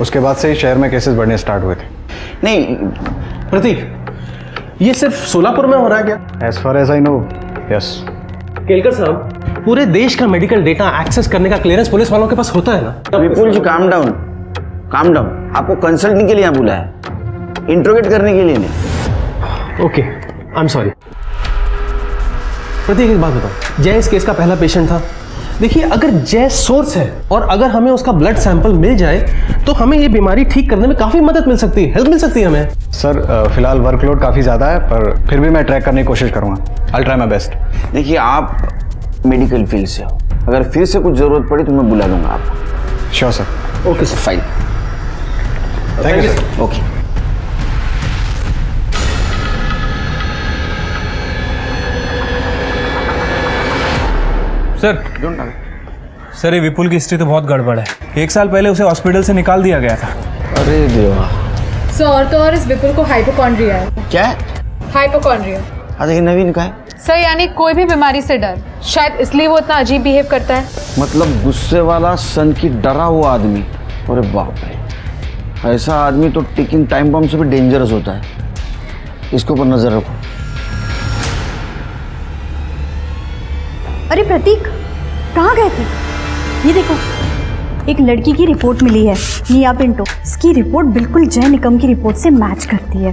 उसके बाद से ही शहर में केसेस बढ़ने स्टार्ट हुए थे। नहीं प्रतीक, ये सिर्फ सोलापुर में हो रहा है क्या? As far as I know, yes. Kelkar साहब, पूरे देश का मेडिकल डेटा एक्सेस करने का क्लियरेंस पुलिस वालों के पास होता है ना? विपुल जी काम डाउन, काम डाउन। आपको कंसल्टिंग के लिए यहाँ बुलाया है, इंट्रोगेट करने के लिए नहीं। Okay, I am sorry. Prateek एक बात बताओ, जय इस केस का पहला पेशेंट था। देखिए, अगर जय सोर्स है और अगर हमें उसका ब्लड सैंपल मिल जाए तो हमें ये बीमारी ठीक करने में काफ़ी मदद मिल सकती है, हेल्प मिल सकती है हमें। सर फिलहाल वर्कलोड काफ़ी ज़्यादा है, पर फिर भी मैं ट्रैक करने की कोशिश करूँगा। I try my best. देखिए, आप मेडिकल फील्ड से हो, अगर फिर से कुछ ज़रूरत पड़ी तो मैं बुला लूँगा आपको। Sure sir. Okay sir, fine. Thank you sir. Okay. Sir ये विपुल की हिस्ट्री तो बहुत गड़बड़ है। 1 साल पहले उसे हॉस्पिटल से निकाल दिया गया था। अरे देवा। सर और तो और इस विपुल को हाइपोकॉन्ड्रिया है। क्या? हाइपोकॉन्ड्रिया। देखिए नवीन का है सर, यानी कोई भी बीमारी से डर, शायद इसलिए वो इतना अजीब बिहेव करता है। मतलब गुस्से वाला, सन की डरा हुआ आदमी। अरे बाप रे, ऐसा आदमी तो टिकिंग टाइम बम से भी डेंजरस होता है। इसके ऊपर नजर रखो। अरे प्रतीक, कहाँ गए थे? ये देखो, एक लड़की की रिपोर्ट मिली है, निया पिंटो। इसकी रिपोर्ट बिल्कुल जय निकम की रिपोर्ट से मैच करती है।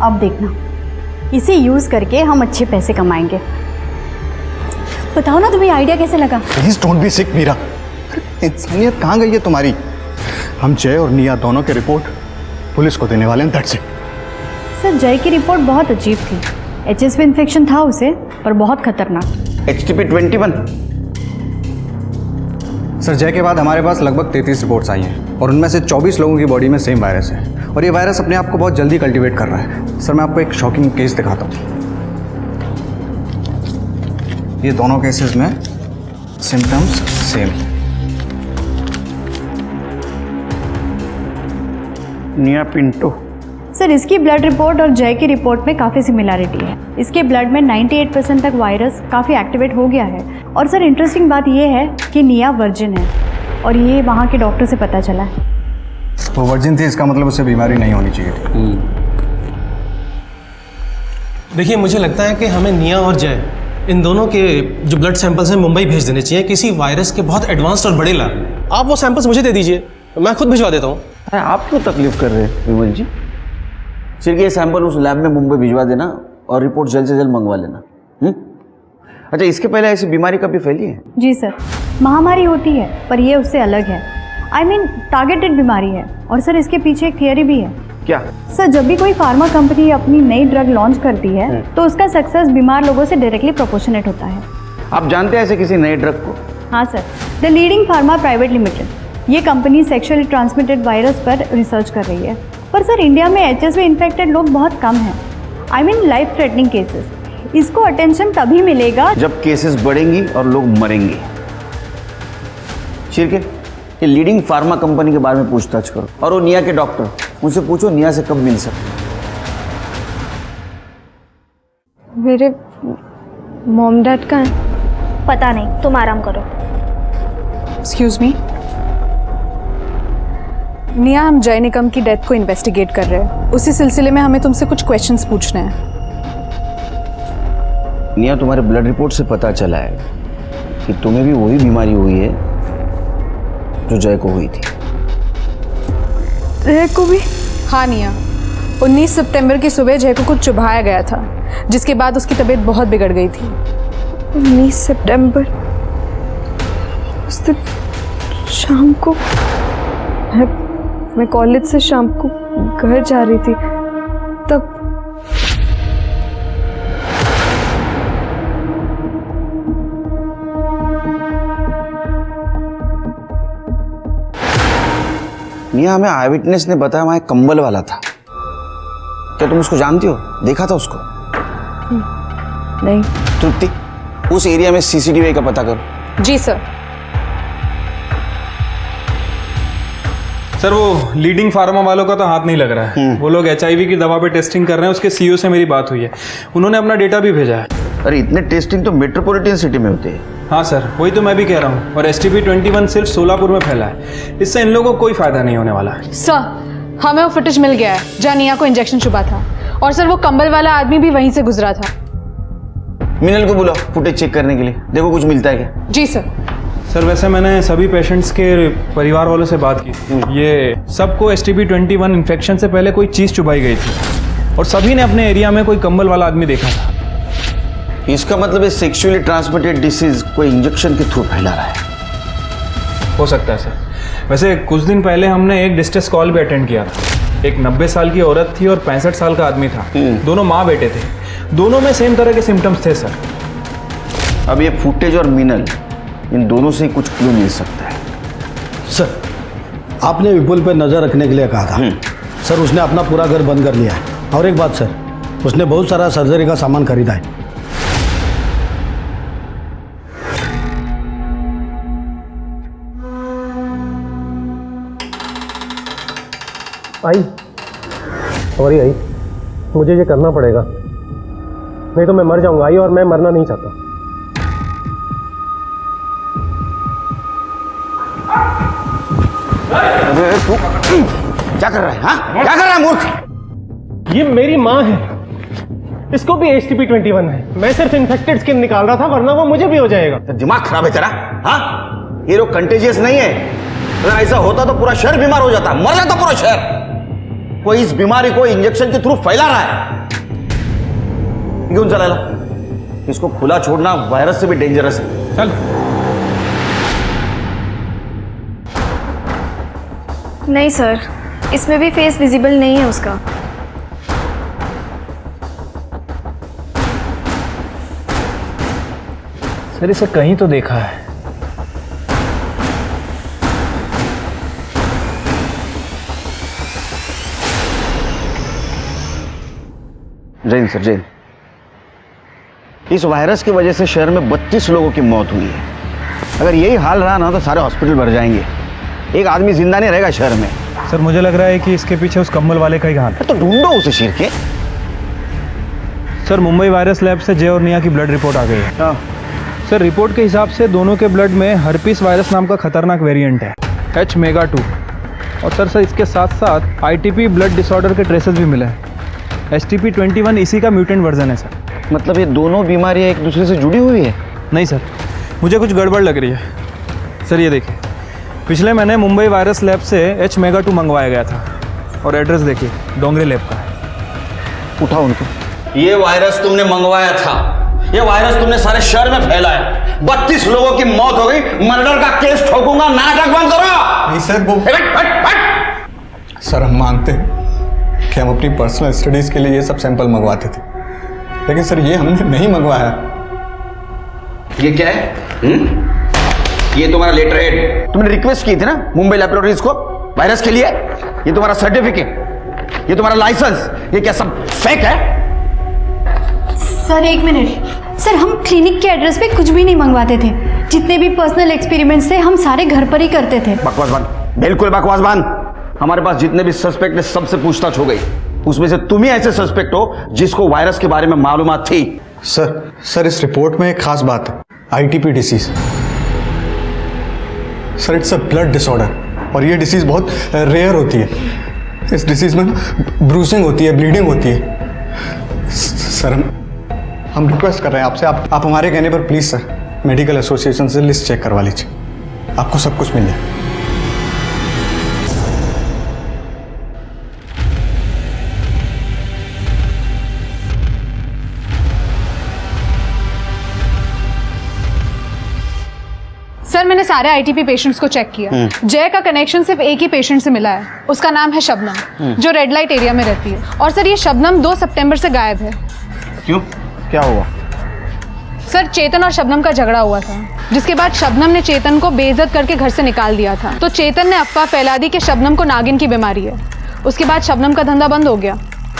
अब देखना, इसे यूज करके हम अच्छे पैसे कमाएंगे। बताओ ना, तुम्हें आइडिया कैसे लगा? प्लीज डोंट बी सिक मीरा। इंसानियत कहाँ गई है तुम्हारी? हम जय और निया दोनों की रिपोर्ट पुलिस को देने वाले हैं, दैट्स इट। सर, जय की रिपोर्ट बहुत अजीब थी। HSV इन्फेक्शन था उसे, पर बहुत खतरनाक। HTP-21। सर, जय के बाद हमारे पास लगभग 33 रिपोर्ट्स आई हैं और उनमें से 24 लोगों की बॉडी में सेम वायरस है और ये वायरस अपने आप को बहुत जल्दी कल्टीवेट कर रहा है। सर, मैं आपको एक शॉकिंग केस दिखाता हूँ। ये दोनों केसेस में सिम्टम्स सेम। निया पिंटो। सर, इसकी ब्लड रिपोर्ट और जय की रिपोर्ट में काफ़ी सिमिलैरिटी है। इसके ब्लड में 98% तक वायरस काफ़ी एक्टिवेट हो गया है। और सर इंटरेस्टिंग बात ये है कि निया वर्जिन है और ये वहाँ के डॉक्टर से पता चला है। वो वर्जिन थी, इसका मतलब उससे बीमारी नहीं होनी चाहिए थी। देखिए, मुझे लगता है कि हमें निया और जय इन दोनों के जो ब्लड सैंपल्स हैं मुंबई भेज देने चाहिए किसी वायरस के बहुत एडवांस्ड और बड़े लैब में। आप वो सैंपल्स मुझे दे दीजिए, मैं खुद भिजवा देता हूँ। अरे आप क्यों तकलीफ कर रहे हैं विमल जी? सिर्फ ये सैंपल उस लैब में मुंबई भिजवा देना और रिपोर्ट जल्द से जल्द मंगवा लेना। अच्छा, इसके पहले ऐसी बीमारी कभी फैली है? जी सर, महामारी होती है पर ये उससे अलग है। I mean, टारगेटेड बीमारी है। और सर इसके पीछे एक थियरी भी है। क्या? सर जब भी कोई फार्मा कंपनी अपनी नई ड्रग लॉन्च करती है तो उसका सक्सेस बीमार लोगों से डायरेक्टली प्रोपोर्शनेट होता है। आप जानते हैं ऐसे किसी नए ड्रग को? हाँ sir, the leading pharma private limited. ये कंपनी सेक्सुअली ट्रांसमिटेड वायरस पर रिसर्च कर रही है। पर सर इंडिया में एचएसवी इन्फेक्टेड लोग बहुत कम हैं। I mean, life threatening cases. इसको अटेंशन तभी मिलेगा जब केसेस बढ़ेंगी और लोग मरेंगे। शिरके, ये लीडिंग फार्मा कंपनी के बारे में पूछताछ करो और वो निया के डॉक्टर, उनसे पूछो निया से कब मिल सकते। मेरे मॉम डैड कहाँ हैं? पता नहीं, तुम आराम करो। एक्सक्यूज मी, निया, हम जय निकम की डेथ को इन्वेस्टिगेट कर रहे हैं। उसी सिलसिले में हमें तुमसे कुछ क्वेश्चंस पूछने हैं। निया, तुम्हारे ब्लड रिपोर्ट से पता चला है कि तुम्हें भी वही बीमारी हुई है जो जय को हुई थी। जय को भी? हाँ निया, 19 सितंबर की सुबह जय को कुछ चुभाया गया था, जिसके बाद उसकी तबीयत बहुत बिगड़ गई थी। 19 सितंबर, उस दिन शाम को मैं कॉलेज से शाम को घर जा रही थी, तब निया, हमें आई विटनेस ने बताया वहां एक कंबल वाला था। क्या तुम उसको जानती हो? देखा था उसको? नहीं। तृप्ति, उस एरिया में सीसीटीवी का पता करो। जी सर। सर वो लीडिंग फार्मा वालों का तो हाथ नहीं लग रहा है। वो लोग HIV की दवा पे टेस्टिंग कर रहे हैं। उसके CEO से मेरी बात हुई है, उन्होंने अपना डेटा भी भेजा है। अरे इतने टेस्टिंग तो मेट्रोपॉलिटन सिटी में होते हैं। हाँ सर, वही तो मैं भी कह रहा हूँ। और STP-21 सिर्फ सोलापुर में फैला है। इससे इन लोगों को कोई फायदा नहीं होने वाला है। सर हमें वो फुटेज मिल गया है जहाँ निया को इंजेक्शन चुभा था, और सर वो कंबल वाला आदमी भी वहीं से गुजरा था। मिनल को बुलाओ फुटेज चेक करने के लिए, देखो कुछ मिलता है क्या। जी सर। सर वैसे मैंने सभी पेशेंट्स के परिवार वालों से बात की थी। ये सबको STP-21 इन्फेक्शन से पहले कोई चीज़ चुभाई गई थी, और सभी ने अपने एरिया में कोई कंबल वाला आदमी देखा था। इसका मतलब है सेक्सुअली ट्रांसमिटेड डिसीज कोई इंजेक्शन के थ्रू फैला रहा है। हो सकता है सर। वैसे कुछ दिन पहले हमने एक डिस्ट्रेस कॉल भी अटेंड किया था। एक 90 साल की औरत थी और 65 साल का आदमी था। दोनों माँ बेटे थे। दोनों में सेम तरह के सिम्टम्स थे सर। अब ये फुटेज और मिनल, इन दोनों से कुछ क्लू मिल सकता है। सर, आपने विपुल पर नज़र रखने के लिए कहा था। सर उसने अपना पूरा घर बंद कर लिया है। और एक बात सर, उसने बहुत सारा सर्जरी का सामान खरीदा है। आई सॉरी आई, मुझे ये करना पड़ेगा, नहीं तो मैं मर जाऊंगा आई, और मैं मरना नहीं चाहता। क्या कर रहा है? हाँ? क्या कर रहा है मूर्ख? ये मेरी माँ है, इसको भी STP-21 है। मैं सिर्फ इन्फेक्टेड स्किन निकाल रहा था, वरना वो मुझे भी हो जाएगा। दिमाग खराब है तेरा? हाँ, ये लोग कंटेजियस नहीं है। अगर ऐसा होता तो पूरा शहर बीमार हो जाता, मर जाता पूरा शहर। कोई इस बीमारी को इंजेक्शन के थ्रू फैला रहा है। क्यों चला? इसको खुला छोड़ना वायरस से भी डेंजरस है। चल। नहीं सर, इसमें भी फेस विजिबल नहीं है उसका। सर इसे कहीं तो देखा है। जैन सर, जैन, इस वायरस की वजह से शहर में 32 लोगों की मौत हुई है। अगर यही हाल रहा ना तो सारे हॉस्पिटल भर जाएंगे। एक आदमी जिंदा नहीं रहेगा शहर में। सर मुझे लग रहा है कि इसके पीछे उस कम्बल वाले का ही हाथ है। तो ढूंढो उसे Shirke. Sir Mumbai virus lab से जय और निया की ब्लड रिपोर्ट आ गई है। सर रिपोर्ट के हिसाब से दोनों के ब्लड में हर्पीस वायरस नाम का खतरनाक वेरिएंट है H-MEGA2। और सर इसके साथ साथ ITP ब्लड डिसऑर्डर के ट्रेसेस भी मिले हैं। STP-21 इसी का म्यूटेंट वर्जन है सर। मतलब ये दोनों बीमारियां एक दूसरे से जुड़ी हुई है? नहीं सर, मुझे कुछ गड़बड़ लग रही है। सर ये देखिए, पिछले महीने मुंबई वायरस लैब से H-MEGA2 मंगवाया गया था और एड्रेस देखिए डोंगरे लैब का है। उठाओ उनको। ये वायरस तुमने मंगवाया था, ये वायरस तुमने सारे शहर में फैलाया। 32 लोगों की मौत हो गई, मर्डर का केस ठोकूंगा, नाटक बंद करो। नहीं सर, वो सर हम मानते हैं कि हम अपनी पर्सनल स्टडीज के लिए ये सब सैंपल मंगवाते थे, लेकिन सर ये हमने नहीं मंगवाया। ये क्या है? ये तुम्हारा लेटर हेड, तुमने रिक्वेस्ट की थी ना मुंबई लैबोरेटरीज को वायरस के लिए। ये तुम्हारा सर्टिफिकेट, ये तुम्हारा लाइसेंस, ये क्या सब फेक है? सर एक मिनट सर, हम क्लिनिक के एड्रेस पे कुछ भी नहीं मंगवाते थे। जितने भी पर्सनल एक्सपेरिमेंट्स थे हम सारे घर पर ही करते थे। बकवास बंद, बिल्कुल बकवास बंद। हमारे पास जितने भी सस्पेक्ट ने सबसे पूछताछ हो गई, उसमें से तुम ही ऐसे सस्पेक्ट हो जिसको वायरस के बारे में मालूमात थी। सर इस रिपोर्ट में एक खास बात है, ITP disease. Sir it's a blood disorder और ये डिसीज बहुत रेयर होती है। इस डिसीज में ब्रूसिंग होती है, ब्लीडिंग होती है। सर हम रिक्वेस्ट कर रहे हैं आपसे, आप हमारे कहने पर प्लीज सर मेडिकल एसोसिएशन से लिस्ट चेक करवा लीजिए, आपको सब कुछ मिल जाए। सर मैंने सारे ITP पेशेंट्स को चेक किया। जय का कनेक्शन सिर्फ एक ही पेशेंट से मिला है, उसका नाम है शबनम, जो रेड लाइट एरिया में रहती है। और सर ये शबनम 2 सितंबर से गायब है। क्यों, क्या हुआ? सर चेतन और शबनम का झगड़ा हुआ था, जिसके बाद शबनम ने चेतन को बेइज्जत करके घर से निकाल दिया था। तो चेतन ने अफवाह फैला दी कि शबनम को नागिन की बीमारी है। उसके बाद शबनम का धंधा बंद हो गया।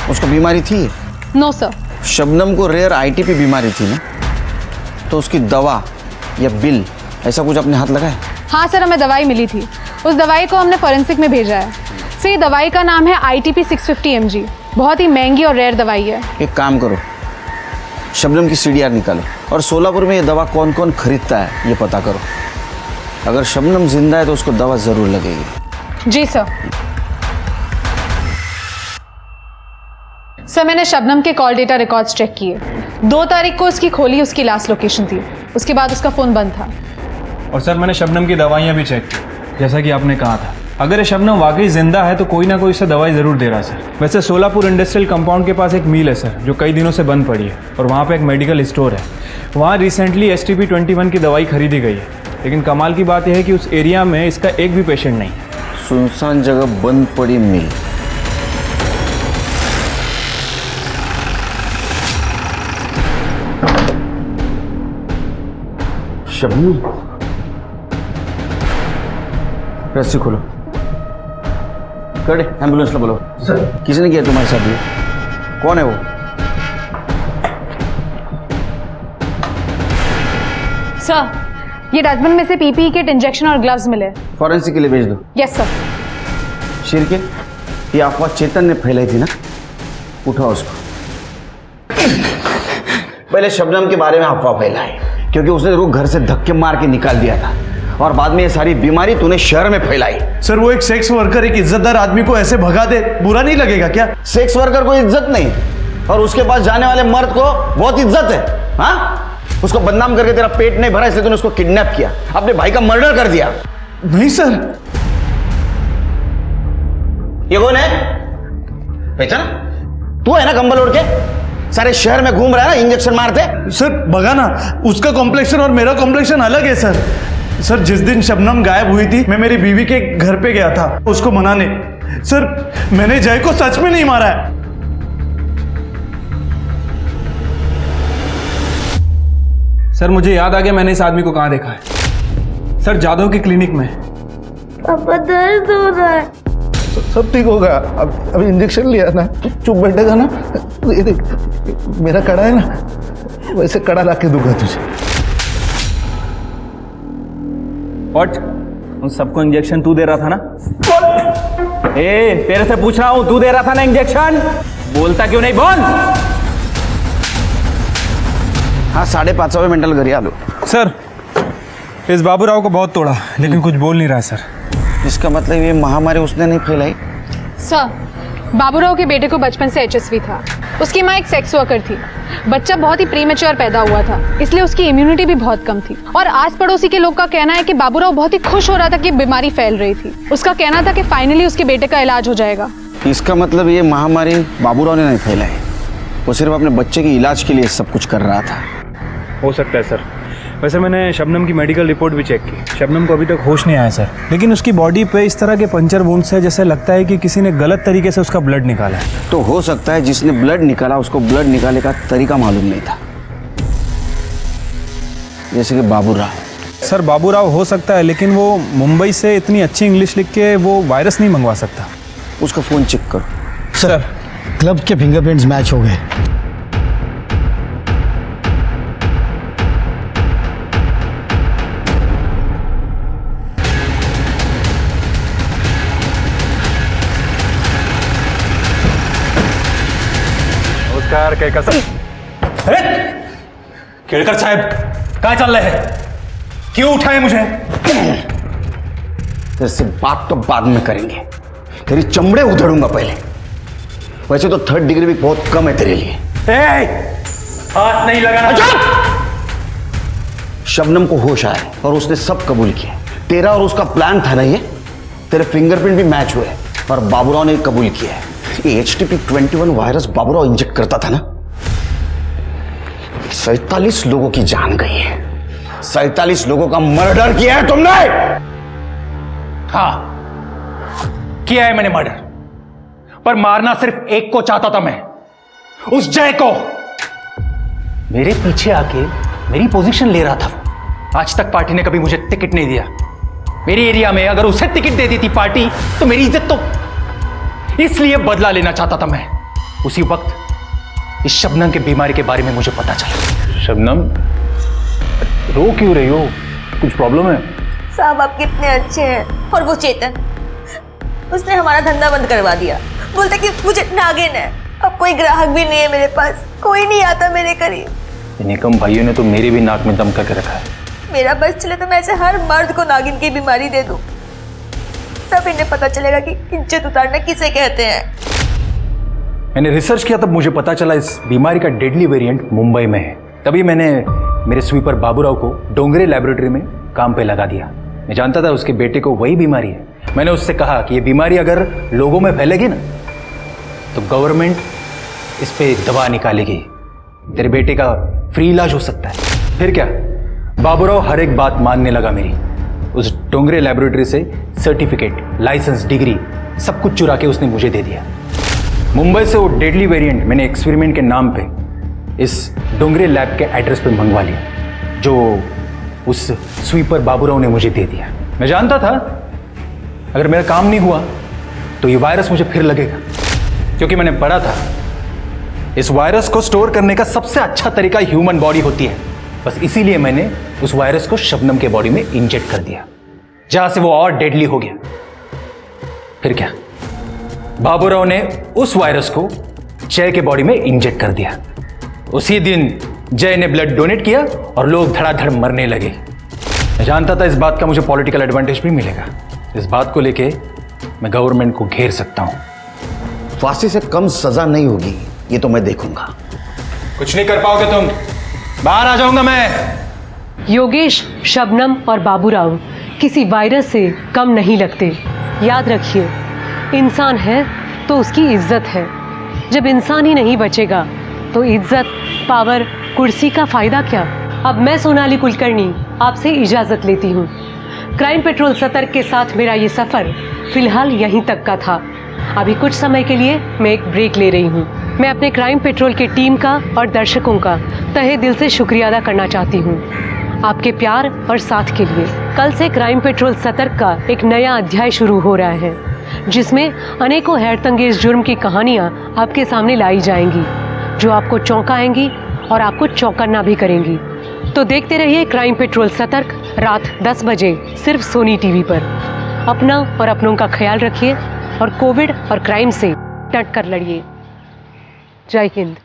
उसको बीमारी थी? No sir. शबनम को रेयर ITP बीमारी थी ना, तो उसकी दवा या बिल ऐसा कुछ अपने हाथ लगाए? हाँ सर, हमें दवाई मिली थी। उस दवाई को हमने फॉरेंसिक में भेजा है। सर ये दवाई का नाम है ITP 650 mg। बहुत ही महंगी और रेयर दवाई है। एक काम करो, शबनम की CDR निकालो और सोलापुर में ये दवा कौन कौन खरीदता है ये पता करो। अगर शबनम जिंदा है तो उसको दवा जरूर लगेगी। जी सर। सर मैंने शबनम के कॉल डेटा रिकॉर्ड्स चेक किए। 2 तारीख को उसकी खोली उसकी लास्ट लोकेशन थी, उसके बाद उसका फ़ोन बंद था। और सर मैंने शबनम की दवाइयाँ भी चेक की, जैसा कि आपने कहा था। अगर ये शबनम वाकई जिंदा है तो कोई ना कोई इसे दवाई ज़रूर दे रहा है सर। वैसे सोलापुर इंडस्ट्रियल कंपाउंड के पास एक मिल है सर, जो कई दिनों से बंद पड़ी है, और वहाँ पे एक मेडिकल स्टोर है। वहाँ रिसेंटली STP-21 की दवाई खरीदी गई है, लेकिन कमाल की बात यह है कि उस एरिया में इसका एक भी पेशेंट नहीं है। सुनसान जगह बंद पड़ी मिल। शबनम, रस्सी खोलो, कड़े एम्बुलेंस ला बोलो। सर किसने किया तुम्हारे साथ ये? कौन है वो? सर ये डस्टबिन में से PPE किट, इंजेक्शन और ग्लव्स मिले। फॉरेंसिक के लिए भेज दो। Yes sir. शिर के ये अफवाह चेतन ने फैलाई थी ना, उठाओ उसको। पहले शबनम के बारे में अफवाह फैलाई क्योंकि उसने रुक घर से धक्के मार के निकाल दिया था, और बाद में ये सारी बीमारी तूने शहर में फैलाई। सर वो एक सेक्स वर्कर एक इज्जतदार आदमी को ऐसे भगा दे, बुरा नहीं लगेगा क्या? सेक्स वर्कर को इज्जत नहीं, और उसके पास जाने वाले मर्द को बहुत इज्जत है। हाँ, उसको बदनाम करके तेरा पेट नहीं भरा इसलिए तूने उसको किडनैप किया, अपने भाई का मर्डर कर दिया। नहीं सर। ये कौन है? पहचान? तू है ना कंबल ओढ़ के सारे शहर में घूम रहा है ना इंजेक्शन मारते? सर बगा ना, उसका कॉम्प्लेक्शन और मेरा कॉम्प्लेक्शन अलग है सर। सर जिस दिन शबनम गायब हुई थी मैं मेरी बीवी के घर पे गया था उसको मनाने। सर मैंने जय को सच में नहीं मारा है। सर मुझे याद आ गया, मैंने इस आदमी को कहाँ देखा है। सर जादव की क्लिनिक में। पापा दर्द हो रहा है। सब ठीक होगा, अब इंजेक्शन लिया ना, चुप बैठेगा ना। ये देख मेरा कड़ा है ना, वैसे कड़ा ला के दूंगा तुझे। और उन सबको इंजेक्शन तू दे रहा था ना? तेरे से पूछ रहा हूं, तू दे रहा था ना इंजेक्शन? बोलता क्यों नहीं? बोल। हाँ 5:30 मेंटल घरी आलो. सर इस बाबूराव को बहुत तोड़ा लेकिन कुछ बोल नहीं रहा है सर. इसका मतलब ये महामारी उसने नहीं फैलाई. सर बाबूराव के बेटे को बचपन से HSV था. उसकी माँ एक सेक्स वर्कर थी. बच्चा बहुत ही प्रीमेच्योर पैदा हुआ था, इसलिए उसकी इम्यूनिटी भी बहुत कम थी. और आस पड़ोसी के लोग का कहना है कि बाबूराव बहुत ही खुश हो रहा था कि बीमारी फैल रही थी. उसका कहना था कि फाइनली उसके बेटे का इलाज हो जाएगा. इसका मतलब ये महामारी बाबूराव ने नहीं फैलाई, वो सिर्फ अपने बच्चे के इलाज के लिए सब कुछ कर रहा था. हो सकता है सर. वैसे मैंने शबनम की मेडिकल रिपोर्ट भी चेक की. शबनम को अभी तक होश नहीं आया सर, लेकिन उसकी बॉडी पे इस तरह के पंचर वुंड्स है जैसे लगता है कि किसी ने गलत तरीके से उसका ब्लड निकाला है. तो हो सकता है जिसने ब्लड निकाला उसको ब्लड निकालने का तरीका मालूम नहीं था, जैसे कि बाबूराव. सर बाबूराव हो सकता है, लेकिन वो मुंबई से इतनी अच्छी इंग्लिश लिख के वो वायरस नहीं मंगवा सकता. उसका फ़ोन चेक करो. सर क्लब के फिंगरप्रिंट्स मैच हो गए. नमस्कार केळकर साहेब. केळकर साहेब काय चाललंय है? क्यों उठाए मुझे? तेरे बात तो बाद में करेंगे, तेरी चमड़े उधेड़ूंगा पहले. वैसे तो 3rd डिग्री भी बहुत कम है तेरे लिए. हाथ नहीं लगाना. शबनम को होश आया और उसने सब कबूल किया. तेरा और उसका प्लान था ना ये. तेरे फिंगरप्रिंट भी मैच हुए और बाबूराव ने कबूल किया है. ये HTP-21 वायरस बाबूराव इंजेक्ट करता था ना. 47 लोगों की जान गई है. 47 लोगों का मर्डर किया है तुमने. हाँ किया है मैंने मर्डर, पर मारना सिर्फ एक को चाहता था मैं, उस जय को. मेरे पीछे आके मेरी पोजीशन ले रहा था वो. आज तक पार्टी ने कभी मुझे टिकट नहीं दिया. मेरी एरिया में अगर उसे टिकट दे दी थी पार्टी तो मेरी इज्जत तो. इसलिए बदला लेना चाहता था मैं. उसी वक्त इस शबनम के बीमारी के बारे में मुझे पता चला. शबनम रो क्यों रही हो? कुछ प्रॉब्लम है? साहब आप कितने अच्छे हैं. और वो चेतन, उसने हमारा धंधा बंद करवा दिया. बोलता कि मुझे नागिन है. अब कोई ग्राहक भी नहीं है मेरे पास, कोई नहीं आता मेरे करीब. निकम भाइयों ने तो मेरे भी नाक में दम करके रखा है. मेरा बस चले तो मैं ऐसे हर मर्द को नागिन की बीमारी दे दूं, तब इन्हें पता चलेगा कि इज्जत उतारना किसे कहते हैं. मैंने रिसर्च किया, तब मुझे पता चला इस बीमारी का डेडली वेरिएंट मुंबई में है. तभी मैंने मेरे स्वीपर बाबूराव को डोंगरे लैबोरेटरी में काम पे लगा दिया. मैं जानता था उसके बेटे को वही बीमारी है. मैंने उससे कहा कि ये बीमारी अगर लोगों में फैलेगी ना तो गवर्नमेंट इस पे दवा निकालेगी, तेरे बेटे का फ्री इलाज हो सकता है. फिर क्या, बाबूराव हर एक बात मानने लगा मेरी. उस डोंगरे लैबोरेटरी से सर्टिफिकेट, लाइसेंस, डिग्री सब कुछ चुरा के उसने मुझे दे दिया. मुंबई से वो डेडली वेरिएंट मैंने एक्सपेरिमेंट के नाम पे इस डोंगरे लैब के एड्रेस पे मंगवा लिया, जो उस स्वीपर बाबूराव ने मुझे दे दिया. मैं जानता था अगर मेरा काम नहीं हुआ तो ये वायरस मुझे फिर लगेगा, क्योंकि मैंने पढ़ा था इस वायरस को स्टोर करने का सबसे अच्छा तरीका ह्यूमन बॉडी होती है. बस इसीलिए मैंने उस वायरस को शबनम के बॉडी में इंजेक्ट कर दिया, जहां से वो और डेडली हो गया. फिर क्या, बाबूराव ने उस वायरस को जय के बॉडी में इंजेक्ट कर दिया. उसी दिन जय ने ब्लड डोनेट किया और लोग धड़ाधड़ मरने लगे. मैं जानता था इस बात का मुझे पॉलिटिकल एडवांटेज भी मिलेगा. इस बात को लेके मैं गवर्नमेंट को घेर सकता हूं. फांसी से कम सजा नहीं होगी, ये तो मैं देखूंगा. कुछ नहीं कर पाओगे तुम, बाहर आ जाऊंगा मैं. योगेश, शबनम और बाबूराव किसी वायरस से कम नहीं लगते. याद रखिए, इंसान है तो उसकी इज्जत है. जब इंसान ही नहीं बचेगा तो इज्जत, पावर, कुर्सी का फायदा क्या. अब मैं सोनाली कुलकर्णी आपसे इजाज़त लेती हूँ. क्राइम पेट्रोल सतर्क के साथ मेरा ये सफ़र फिलहाल यहीं तक का था. अभी कुछ समय के लिए मैं एक ब्रेक ले रही हूँ. मैं अपने क्राइम पेट्रोल की टीम का और दर्शकों का तहे दिल से शुक्रिया अदा करना चाहती हूँ आपके प्यार और साथ के लिए. कल से क्राइम पेट्रोल सतर्क का एक नया अध्याय शुरू हो रहा है, जिसमें अनेकों हैरतअंगेज जुर्म की कहानियाँ आपके सामने लाई जाएंगी, जो आपको चौंकाएंगी और आपको चौंकना भी करेंगी. तो देखते रहिए क्राइम पेट्रोल सतर्क रात 10 बजे सिर्फ सोनी टीवी पर. अपना और अपनों का ख्याल रखिए और कोविड और क्राइम से डट कर लड़िए. जय हिंद.